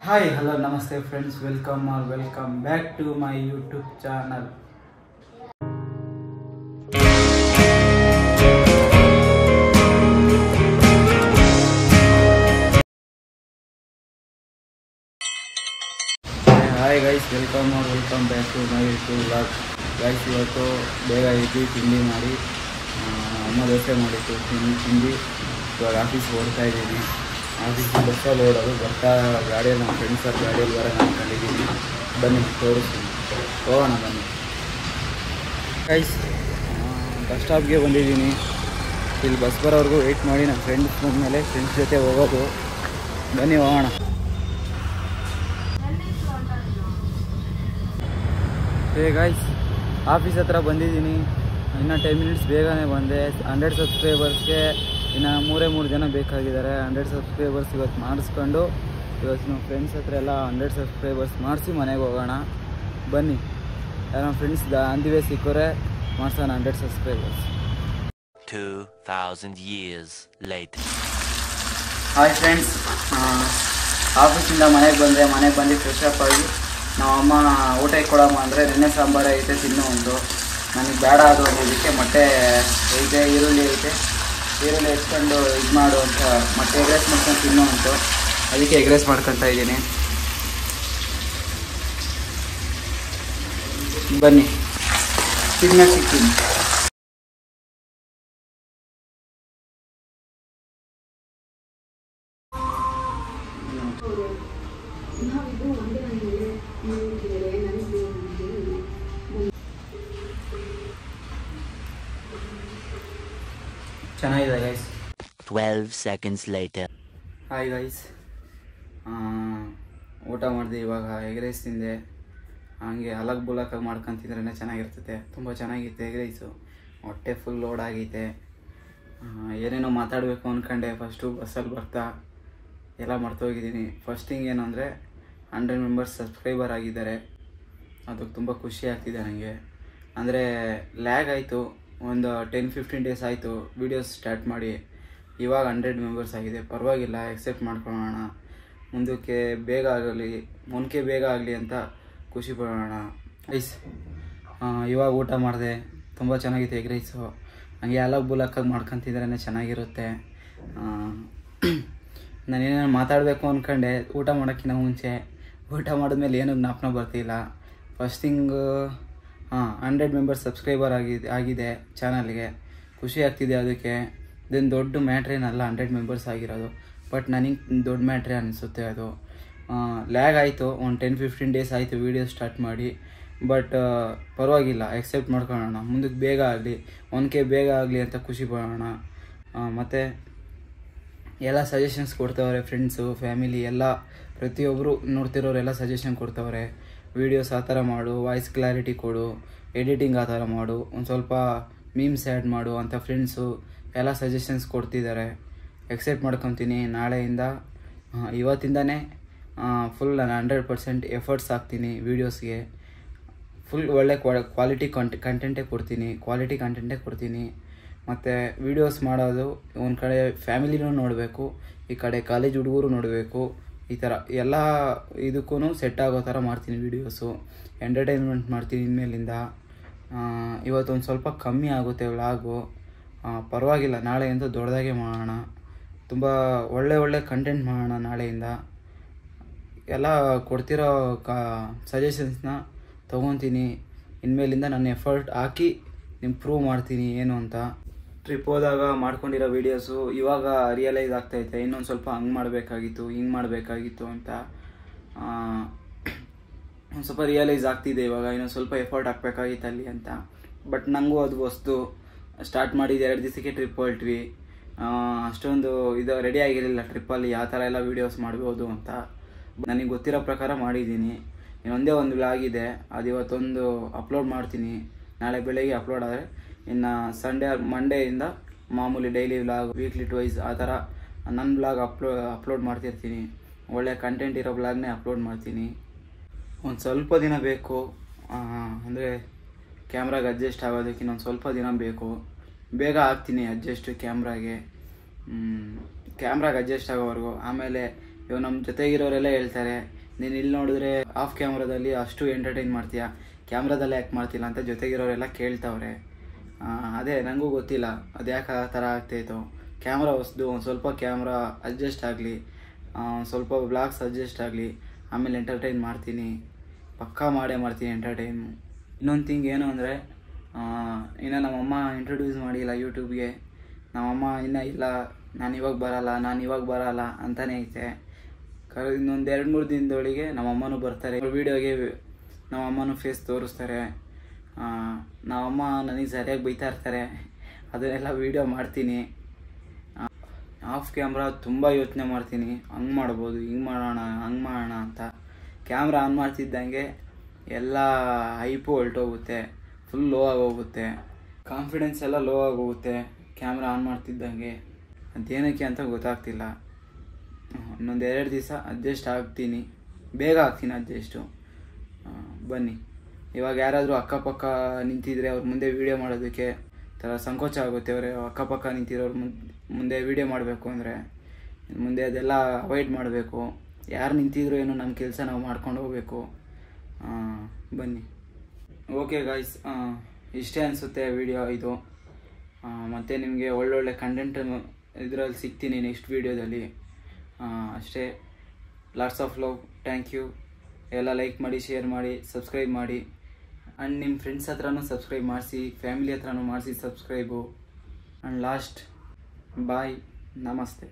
Hi, hello, namaste friends, welcome back to my YouTube channel. Hi guys, welcome back to my YouTube vlog. Guys, ಇವತ್ತು ಬೇಗ ಎದ್ದು ತಿಂಡಿ ಮಾಡಿ ಅಮ್ಮ ದೋಸೆ ಮಾಡಿತ್ತು ತಿಂದು ಇವಾಗ ಆಫೀಸ್ಗೆ ಓಡ್ತಾ ಇದ್ದೀನಿ. ಆಫೀಸಿಗೆ ಬಸ್ಸಲ್ಲಿ ಓಡೋದು ಬರ್ತಾ ಗಾಡಿಯಲ್ಲಿ ನಮ್ಮ ಫ್ರೆಂಡ್ಸ್ ಅವ್ರ ಗಾಡಿಯಲ್ಲಿ ಬರೋಣ ಅಂದ್ಕೊಂಡಿದ್ದೀನಿ. ಬನ್ನಿ ತೋರಿಸ್ತೀನಿ, ಹೋಗೋಣ ಬನ್ನಿ ಗೈಸ್. ಬಸ್ ಸ್ಟಾಪ್ಗೆ ಬಂದಿದ್ದೀನಿ. ಇಲ್ಲಿ ಬಸ್ ಬರೋವರೆಗೂ ವೆಯ್ಟ್ ಮಾಡಿ ನಮ್ಮ ಫ್ರೆಂಡ್ಸ್ ಬಂದಮೇಲೆ ಫ್ರೆಂಡ್ಸ್ ಜೊತೆ ಹೋಗೋದು. ಬನ್ನಿ ಹೋಗೋಣ. ಹೇ ಗೈಸ್, ಆಫೀಸ್ ಹತ್ರ ಬಂದಿದ್ದೀನಿ. ಇನ್ನು 10 ಮಿನಿಟ್ಸ್ ಬೇಗನೆ ಬಂದೆ. 100 ಸಬ್ಸ್ಕ್ರೈಬರ್ಸ್ಗೆ ಇನ್ನು 3 ಜನ ಬೇಕಾಗಿದ್ದಾರೆ. 100 ಸಬ್ಸ್ಕ್ರೈಬರ್ಸ್ ಇವತ್ತು ಮಾಡಿಸ್ಕೊಂಡು ಇವತ್ತು ನಮ್ಮ ಫ್ರೆಂಡ್ಸ್ ಹತ್ರ ಎಲ್ಲ 100 ಸಬ್ಸ್ಕ್ರೈಬರ್ಸ್ ಮಾಡಿಸಿ ಮನೆಗೆ ಹೋಗೋಣ. ಬನ್ನಿ, ನಮ್ಮ ಫ್ರೆಂಡ್ಸ್ ಅಂದಿವೇ ಸಿಕ್ಕರೆ ಮಾಡ್ಸೋಣ 100 subscribers. 2000 years later. Hi friends, ಆಫೀಸಿಂದ ಮನೆಗೆ ಬಂದು ಫ್ರೆಶ್ ಅಪ್ ಆಗಿ ನಾವು ಅಮ್ಮ ಊಟ ಕೊಡಮ್ಮ ಅಂದರೆ ನೆನ್ನೆ ಸಾಂಬಾರು ಐತೆ ತಿನ್ನೋ ಒಂದು. ನನಗೆ ಬೇಡ ಅದು ಇದಕ್ಕೆ ಮೊಟ್ಟೆ ಐತೆ, ಈರುಳ್ಳಿ ಎತ್ಕೊಂಡು ಇದು ಮಾಡು ಅಂತ ಮೊಟ್ಟೆ ಎಗ್ರೆಸ್ ಮಾಡ್ಕೊಂಡು ತಿನ್ನೋ ಅಂತ. ಅದಕ್ಕೆ ಎಗ್ರೆಸ್ ಮಾಡ್ಕೊತಾ ಇದ್ದೀನಿ. ಬನ್ನಿ ಸಿಗ್ತೀನಿ. ಚೆನ್ನಾಗಿದೆ guys. 12 seconds later. Hi guys, ಊಟ ಮಾಡಿದೆ. ಇವಾಗ ಎಗ್ ರೈಸ್ ತಿಂದೆ. ಹಂಗೆ ಅಲಗ್ ಬುಲಕ್ಕಾಗಿ ಮಾಡ್ಕೊತಿದ್ರೇ ಚೆನ್ನಾಗಿರ್ತದೆ. ತುಂಬ ಚೆನ್ನಾಗಿತ್ತು ಎಗ್ ರೈಸು. ಹೊಟ್ಟೆ ಫುಲ್ ಲೋಡ್ ಆಗೈತೆ. ಏನೇನೋ ಮಾತಾಡಬೇಕು ಅಂದ್ಕೊಂಡೆ. ಫಸ್ಟು ಬಸ್ಸಲ್ಲಿ ಬರ್ತಾ ಎಲ್ಲ ಮರ್ತೋಗಿದ್ದೀನಿ. ಫಸ್ಟ್ ಥಿಂಗ್ ಏನು ಅಂದರೆ 100 ಮೆಂಬರ್ಸ್ ಸಬ್ಸ್ಕ್ರೈಬರ್ ಆಗಿದ್ದಾರೆ. ಅದಕ್ಕೆ ತುಂಬ ಖುಷಿ ಆಗ್ತಿದೆ ನನಗೆ. ಅಂದರೆ ಲ್ಯಾಗ್ ಆಯಿತು, ಒಂದು 10-15 ಡೇಸ್ ಆಯಿತು ವೀಡಿಯೋಸ್ ಸ್ಟಾರ್ಟ್ ಮಾಡಿ. ಇವಾಗ 100 ಮೆಂಬರ್ಸ್ ಆಗಿದೆ. ಪರವಾಗಿಲ್ಲ, ಎಕ್ಸೆಪ್ಟ್ ಮಾಡ್ಕೊಳ್ಳೋಣ. ಮುಂದಕ್ಕೆ ಬೇಗ ಆಗಲಿ ಅಂತ ಖುಷಿ ಪಡೋಣ ಐಸ್. ಇವಾಗ ಊಟ ಮಾಡಿದೆ. ತುಂಬ ಚೆನ್ನಾಗಿತ್ತು ಎಗ್ ರೈಸು. ಹಂಗೆ ಅಲಗ್ ಬುಲಕ್ಕಾಗಿ ಮಾಡ್ಕೊತಿದ್ರೇ ಚೆನ್ನಾಗಿರುತ್ತೆ. ನಾನೇನೇನು ಮಾತಾಡಬೇಕು ಅಂದ್ಕೊಂಡೆ ಊಟ ಮಾಡೋಕ್ಕಿಂತ ಮುಂಚೆ. ಊಟ ಮಾಡಿದ್ಮೇಲೆ ಏನೂ ಜ್ಞಾಪನ ಬರ್ತಿಲ್ಲ. ಫಸ್ಟ್ ಥಿಂಗು 100 ಮೆಂಬರ್ಸ್ ಸಬ್ಸ್ಕ್ರೈಬರ್ ಆಗಿದೆ ಚಾನಲ್ಗೆ. ಖುಷಿ ಆಗ್ತಿದೆ. ಅದಕ್ಕೆ ಇದೇನು ದೊಡ್ಡ ಮ್ಯಾಟ್ರೇನಲ್ಲ 100 ಮೆಂಬರ್ಸ್ ಆಗಿರೋದು. ಬಟ್ ನನಗೆ ದೊಡ್ಡ ಮ್ಯಾಟ್ರೇ ಅನಿಸುತ್ತೆ ಅದು. ಲ್ಯಾಗ್ ಆಯಿತು, ಒಂದು 10-15 ಡೇಸ್ ಆಯಿತು ವೀಡಿಯೋ ಸ್ಟಾರ್ಟ್ ಮಾಡಿ. ಬಟ್ ಪರವಾಗಿಲ್ಲ, ಎಕ್ಸೆಪ್ಟ್ ಮಾಡ್ಕೊಳ್ಳೋಣ. ಮುಂದಕ್ಕೆ ಬೇಗ ಆಗಲಿ, 1K ಬೇಗ ಆಗಲಿ ಅಂತ ಖುಷಿ ಪಡೋಣ. ಮತ್ತು ಎಲ್ಲ ಸಜೆಷನ್ಸ್ ಕೊಡ್ತವ್ರೆ ಫ್ರೆಂಡ್ಸು, ಫ್ಯಾಮಿಲಿ ಎಲ್ಲ. ಪ್ರತಿಯೊಬ್ಬರು ನೋಡ್ತಿರೋರೆಲ್ಲ ಸಜೆಷನ್ ಕೊಡ್ತವ್ರೆ. ವೀಡಿಯೋಸ್ ಆ ಥರ ಮಾಡು, ವಾಯ್ಸ್ ಕ್ಲಾರಿಟಿ ಕೊಡು, ಎಡಿಟಿಂಗ್ ಆ ಥರ ಮಾಡು, ಒಂದು ಸ್ವಲ್ಪ ಮೀಮ್ಸ್ ಆ್ಯಡ್ ಮಾಡು ಅಂತ ಫ್ರೆಂಡ್ಸು ಎಲ್ಲ ಸಜೆಷನ್ಸ್ ಕೊಡ್ತಿದ್ದಾರೆ. ಎಕ್ಸೆಪ್ಟ್ ಮಾಡ್ಕೊತೀನಿ. ನಾಳೆಯಿಂದ ಇವತ್ತಿಂದನೇ ಫುಲ್ ನಾನು 100% ಎಫರ್ಟ್ಸ್ ಹಾಕ್ತೀನಿ ವೀಡಿಯೋಸ್ಗೆ. ಫುಲ್ ಒಳ್ಳೆ ಕ್ವಾಲಿಟಿ ಕಂಟೆಂಟೇ ಕೊಡ್ತೀನಿ. ಮತ್ತು ವೀಡಿಯೋಸ್ ಮಾಡೋದು ಒಂದು ಕಡೆ ಫ್ಯಾಮಿಲಿನೂ ನೋಡಬೇಕು, ಈ ಕಡೆ ಕಾಲೇಜ್ ಹುಡುಗರು ನೋಡಬೇಕು. ಈ ಥರ ಎಲ್ಲ ಇದಕ್ಕೂ ಸೆಟ್ ಆಗೋ ಥರ ಮಾಡ್ತೀನಿ ವೀಡಿಯೋಸು. ಎಂಟರ್ಟೈನ್ಮೆಂಟ್ ಮಾಡ್ತೀನಿ ಇನ್ಮೇಲಿಂದ. ಇವತ್ತೊಂದು ಸ್ವಲ್ಪ ಕಮ್ಮಿ ಆಗುತ್ತೆ ವ್ಲಾಗು. ಪರವಾಗಿಲ್ಲ, ನಾಳೆಯಿಂದ ದೊಡ್ಡದಾಗೆ ಮಾಡೋಣ. ತುಂಬ ಒಳ್ಳೆ ಕಂಟೆಂಟ್ ಮಾಡೋಣ ನಾಳೆಯಿಂದ. ಎಲ್ಲ ಕೊಡ್ತಿರೋ ಸಜೆಷನ್ಸ್ನ ತೊಗೊತೀನಿ. ಇನ್ಮೇಲಿಂದ ನಾನು ಎಫರ್ಟ್ ಹಾಕಿ ನಿಮ್ಗೆ ಪ್ರೂವ್ ಮಾಡ್ತೀನಿ ಏನು ಅಂತ. ಟ್ರಿಪ್ ಹೋದಾಗ ಮಾಡ್ಕೊಂಡಿರೋ ವೀಡಿಯೋಸು ಇವಾಗ ರಿಯಲೈಸ್ ಆಗ್ತೈತೆ. ಇನ್ನೊಂದು ಸ್ವಲ್ಪ ಹಿಂಗೆ ಮಾಡಬೇಕಾಗಿತ್ತು ಅಂತ ಒಂದು ಸ್ವಲ್ಪ ರಿಯಲೈಸ್ ಆಗ್ತಿದೆ ಇವಾಗ. ಇನ್ನೊಂದು ಸ್ವಲ್ಪ ಎಫರ್ಟ್ ಹಾಕ್ಬೇಕಾಗಿತ್ತು ಅಲ್ಲಿ ಅಂತ. ಬಟ್ ನನಗೂ ಅದು ವಸ್ತು ಸ್ಟಾರ್ಟ್ ಮಾಡಿದ್ದು 2 ದಿವಸಕ್ಕೆ ಟ್ರಿಪ್ ಹೊರಟ್ವಿ. ಅಷ್ಟೊಂದು ಇದು ರೆಡಿ ಆಗಿರಲಿಲ್ಲ ಟ್ರಿಪ್ಪಲ್ಲಿ ಯಾವ ಥರ ಎಲ್ಲ ವೀಡಿಯೋಸ್ ಮಾಡ್ಬೋದು ಅಂತ. ನನಗೆ ಗೊತ್ತಿರೋ ಪ್ರಕಾರ ಮಾಡಿದ್ದೀನಿ. ಇನ್ನೊಂದೇ ಒಂದು ವ್ಲಾಗ್ ಇದೆ, ಅದು ಇವತ್ತೊಂದು ಅಪ್ಲೋಡ್ ಮಾಡ್ತೀನಿ. ನಾಳೆ ಬೆಳಗ್ಗೆ ಅಪ್ಲೋಡ್ ಆದರೆ ಇನ್ನು ಮಂಡೇಯಿಂದ ಮಾಮೂಲಿ ಡೈಲಿ ವ್ಲಾಗ್, ವೀಕ್ಲಿ ಟ್ವೈಸ್ ಆ ಥರ ನನ್ನ ವ್ಲಾಗ್ ಅಪ್ಲೋಡ್ ಮಾಡ್ತಿರ್ತೀನಿ. ಒಳ್ಳೆ ಕಂಟೆಂಟ್ ಇರೋ ವ್ಲಾಗ್ನೇ ಅಪ್ಲೋಡ್ ಮಾಡ್ತೀನಿ. ಒಂದು ಸ್ವಲ್ಪ ದಿನ ಬೇಕು, ಅಂದರೆ ಕ್ಯಾಮ್ರಾಗೆ ಅಡ್ಜಸ್ಟ್ ಆಗೋದಕ್ಕೆ ಇನ್ನೊಂದು ಸ್ವಲ್ಪ ದಿನ ಬೇಕು. ಬೇಗ ಆಗ್ತೀನಿ ಅಡ್ಜಸ್ಟ್ ಕ್ಯಾಮ್ರಾಗೆ ಅಡ್ಜಸ್ಟ್ ಆಗೋವರೆಗೂ. ಆಮೇಲೆ ಇವಾಗ ನಮ್ಮ ಜೊತೆಗಿರೋರೆಲ್ಲ ಹೇಳ್ತಾರೆ, ನೀನು ಇಲ್ಲಿ ನೋಡಿದ್ರೆ ಆಫ್ ಕ್ಯಾಮ್ರಾದಲ್ಲಿ ಅಷ್ಟು ಎಂಟರ್ಟೈನ್ ಮಾಡ್ತೀಯಾ, ಕ್ಯಾಮ್ರಾದಲ್ಲೇ ಯಾಕೆ ಮಾಡ್ತಿಲ್ಲ ಅಂತ ಜೊತೆಗಿರೋರೆಲ್ಲ ಕೇಳ್ತಾವ್ರೆ. ಅದೇ ನನಗೂ ಗೊತ್ತಿಲ್ಲ ಅದು ಯಾಕೆ ಆ ಥರ ಆಗ್ತಾಯಿತ್ತು. ಕ್ಯಾಮ್ರಾ ಹೊಸ್ದು, ಒಂದು ಸ್ವಲ್ಪ ಕ್ಯಾಮ್ರಾ ಅಡ್ಜಸ್ಟ್ ಆಗಲಿ, ಸ್ವಲ್ಪ ಬ್ಲಾಗ್ಸ್ ಅಡ್ಜಸ್ಟ್ ಆಗಲಿ, ಆಮೇಲೆ ಎಂಟರ್ಟೈನ್ ಮಾಡ್ತೀನಿ, ಪಕ್ಕಾ ಮಾಡೇ ಮಾಡ್ತೀನಿ ಎಂಟರ್ಟೈನು. ಇನ್ನೊಂದು ಥಿಂಗ್ ಏನು ಅಂದರೆ, ಇನ್ನು ನಮ್ಮಮ್ಮ ಇಂಟ್ರೊಡ್ಯೂಸ್ ಮಾಡಿಲ್ಲ ಯೂಟ್ಯೂಬ್ಗೆ. ನಮ್ಮಮ್ಮ ಇನ್ನೂ ಇಲ್ಲ, ನಾನು ಇವಾಗ ಬರಲ್ಲ ಅಂತಲೇ ಐತೆ. ಇನ್ನೊಂದು 2-3 ದಿನದೊಳಗೆ ನಮ್ಮಮ್ಮನೂ ಬರ್ತಾರೆ. ವೀಡಿಯೋಗೆ ನಮ್ಮಮ್ಮನೂ ಫೇಸ್ ತೋರಿಸ್ತಾರೆ. ನಮ್ಮಮ್ಮ ನನಗೆ ಸರಿಯಾಗಿ ಬೈತಾ ಇರ್ತಾರೆ, ಅದನ್ನೆಲ್ಲ ವೀಡಿಯೋ ಮಾಡ್ತೀನಿ. ಆಫ್ ಕ್ಯಾಮ್ರಾ ತುಂಬ ಯೋಚನೆ ಮಾಡ್ತೀನಿ, ಹಂಗೆ ಮಾಡ್ಬೋದು, ಹಿಂಗೆ ಮಾಡೋಣ ಅಂತ. ಕ್ಯಾಮ್ರಾ ಆನ್ ಮಾಡ್ತಿದ್ದಂಗೆ ಎಲ್ಲ ಹೈಪು ಹೊಲ್ಟೋಗುತ್ತೆ, ಫುಲ್ ಲೋ ಆಗೋಗುತ್ತೆ, ಕಾನ್ಫಿಡೆನ್ಸ್ ಎಲ್ಲ ಲೋ ಆಗೋಗುತ್ತೆ ಕ್ಯಾಮ್ರಾ ಆನ್ ಮಾಡ್ತಿದ್ದಂಗೆ. ಅದೇನಕ್ಕೆ ಅಂತ ಗೊತ್ತಾಗ್ತಿಲ್ಲ. ಇನ್ನೊಂದು 2 ದಿವಸ ಅಡ್ಜಸ್ಟ್ ಆಗ್ತೀನಿ, ಬೇಗ ಆಗ್ತೀನಿ ಅಡ್ಜಸ್ಟು. ಬನ್ನಿ. ಇವಾಗ ಯಾರಾದರೂ ಅಕ್ಕಪಕ್ಕ ನಿಂತಿದ್ರೆ ಅವ್ರ ಮುಂದೆ ವೀಡಿಯೋ ಮಾಡೋದಕ್ಕೆ ಥರ ಸಂಕೋಚ ಆಗುತ್ತೆ. ಅವರು ಅಕ್ಕಪಕ್ಕ ನಿಂತಿರೋರು ಮುಂದೆ ವೀಡಿಯೋ ಮಾಡಬೇಕು ಅಂದರೆ ಮುಂದೆ ಅದೆಲ್ಲ ಅವಾಯ್ಡ್ ಮಾಡಬೇಕು. ಯಾರು ನಿಂತಿದ್ರು ಏನೋ ನಮ್ಮ ಕೆಲಸ ನಾವು ಮಾಡ್ಕೊಂಡು ಹೋಗಬೇಕು. ಬನ್ನಿ. ಓಕೆ ಗಾಯ್ಸ್, ಇಷ್ಟೇ ಅನಿಸುತ್ತೆ ವಿಡಿಯೋ ಇದು. ಮತ್ತು ನಿಮಗೆ ಒಳ್ಳೊಳ್ಳೆ ಕಂಟೆಂಟ್ ಇದರಲ್ಲಿ ಸಿಗ್ತೀನಿ ನೆಕ್ಸ್ಟ್ ವೀಡಿಯೋದಲ್ಲಿ. ಅಷ್ಟೇ. Lots of love. Thank you. ಎಲ್ಲ ಲೈಕ್ ಮಾಡಿ, ಶೇರ್ ಮಾಡಿ, ಸಬ್ಸ್ಕ್ರೈಬ್ ಮಾಡಿ. ಆ್ಯಂಡ್ ನಿಮ್ಮ ಫ್ರೆಂಡ್ಸ್ ಹತ್ರನೂ ಸಬ್ಸ್ಕ್ರೈಬ್ ಮಾಡಿಸಿ, ಫ್ಯಾಮಿಲಿ ಹತ್ರನೂ ಮಾಡಿಸಿ ಸಬ್ಸ್ಕ್ರೈಬು. ಆ್ಯಂಡ್ ಲಾಸ್ಟ್ ಬಾಯ್, ನಮಸ್ತೆ.